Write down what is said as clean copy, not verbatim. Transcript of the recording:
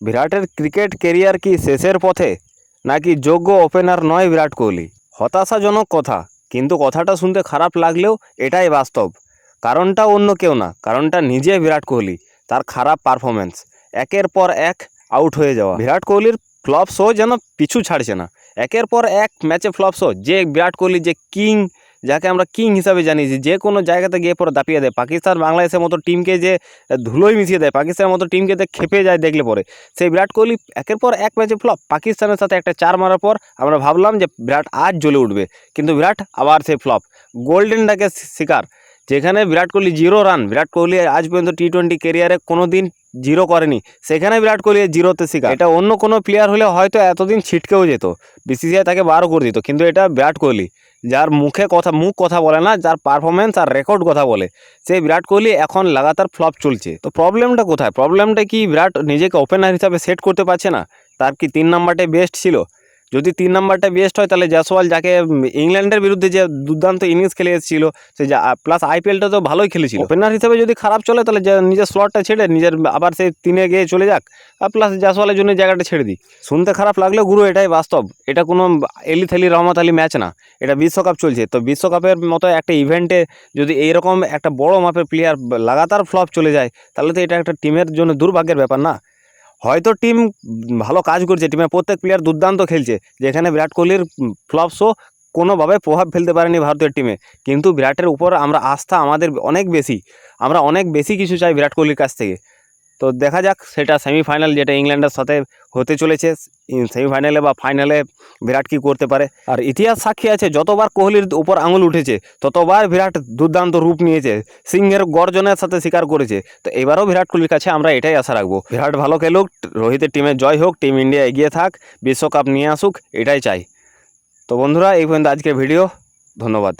বিরাটের cricket career কি শেষের পথে, নাকি যোগ্য ওপেনার নয় বিরাট কোহলি? হতাশাজনক কথা, কিন্তু কথাটা শুনতে খারাপ লাগলেও এটাই বাস্তব। কারণটা অন্য কেউ না, কারণটা নিজে বিরাট কোহলি। তার খারাপ পারফরম্যান্স, একের পর এক আউট হয়ে যাওয়া। বিরাট কোহলির ফ্লপ শো যেন পিছু ছাড়ছে না, একের পর এক ম্যাচে ফ্লপ শো। যে বিরাট কোহলি, যে কিং, যাকে আমরা কিং হিসাবে জানি, যে কোনো জায়গাতে গিয়ে পরে দাপিয়ে দেয়, পাকিস্তান বাংলাদেশের মতো টিমকে যে ধুলোয় মিশিয়ে দেয়, পাকিস্তানের মতো টিমকে খেপে যায় দেখলে পরে, সেই বিরাট কোহলি একের পর এক ম্যাচে ফ্লপ। পাকিস্তানের সাথে একটা 4 মারার পর আমরা ভাবলাম যে বিরাট আজ জ্বলে উঠবে, কিন্তু বিরাট আবার সেই ফ্লপ। গোল্ডেন ডাকের শিকার, যেখানে বিরাট কোহলি 0 রান, বিরাট কোহলি আজ পর্যন্ত টি-20 ক্যারিয়ারে কোনো দিন 0 করেনি, সেখানে বিরাট কোহলি 0তে শিকার। এটা অন্য কোনো প্লেয়ার হলে হয়তো এতদিন ছিটকেও যেত, বিসিসিআই তাকে বারও করে দিত, কিন্তু এটা বিরাট কোহলি, যার মুখ কথা বলে না, যার পারফরমেন্স আর রেকর্ড কথা বলে, সেই বিরাট কোহলি এখন লাগাতার ফ্লপ চলছে। তো প্রবলেমটা কোথায়? প্রবলেমটা কি বিরাট নিজেকে ওপেনার হিসাবে সেট করতে পারছে না? তার কি 3 নাম্বারটাই বেস্ট ছিল? যদি 3 নাম্বারটা বেস্ট হয়, তাহলে জয়সওয়াল, যাকে ইংল্যান্ডের বিরুদ্ধে যে দুর্দান্ত ইনিংস খেলে এসেছিল, সে প্লাস আইপিএলটা তো ভালোই খেলেছিল, ওপেনার হিসেবে যদি খারাপ চলে, তাহলে নিজের স্লটটা ছেড়ে নিজের আবার সেই 3-এ গিয়ে চলে যাক, আর প্লাস জয়সওয়ালের জন্য জায়গাটা ছেড়ে দিই। শুনতে খারাপ লাগলেও গুরু এটাই বাস্তব। এটা কোনো এলি রহমত আলী ম্যাচ না, এটা বিশ্বকাপ চলছে। তো বিশ্বকাপের মতো একটা ইভেন্টে যদি এইরকম একটা বড় মাপের প্লেয়ার লাগাতার ফ্লপ চলে যায়, তাহলে তো এটা একটা টিমের জন্য দুর্ভাগ্যের ব্যাপার না? হয়তো টিম ভালো কাজ করছে, টিমের প্রত্যেক প্লেয়ার দুর্দান্ত খেলছে, যেখানে বিরাট কোহলির ফ্লপ শো কোনোভাবে প্রভাব ফেলতে পারেনি ভারতের টিমে, কিন্তু বিরাটের উপর আমরা আস্থা আমাদের অনেক বেশি, আমরা অনেক বেশি কিছু চাই বিরাট কোহলির কাছ থেকে। তো দেখা যাক, সেটা সেমিফাইনাল যেটা ইংল্যান্ডের সাথে হতে চলেছে, সেমিফাইনালে বা ফাইনালে বিরাট কী করতে পারে। আর ইতিহাস সাক্ষী আছে, যতবার কোহলির উপর আঙুল উঠেছে, ততবার বিরাট দুর্দান্ত রূপ নিয়েছে, সিংহের গর্জনের সাথে স্বীকার করেছে। তো এবারও বিরাট কোহলির কাছে আমরা এটাই আশা রাখবো, বিরাট ভালো খেলুক, রোহিতের টিমের জয় হোক, টিম ইন্ডিয়া এগিয়ে থাক, বিশ্বকাপ নিয়ে আসুক, এটাই চাই। তো বন্ধুরা, এই পর্যন্ত আজকের ভিডিও, ধন্যবাদ।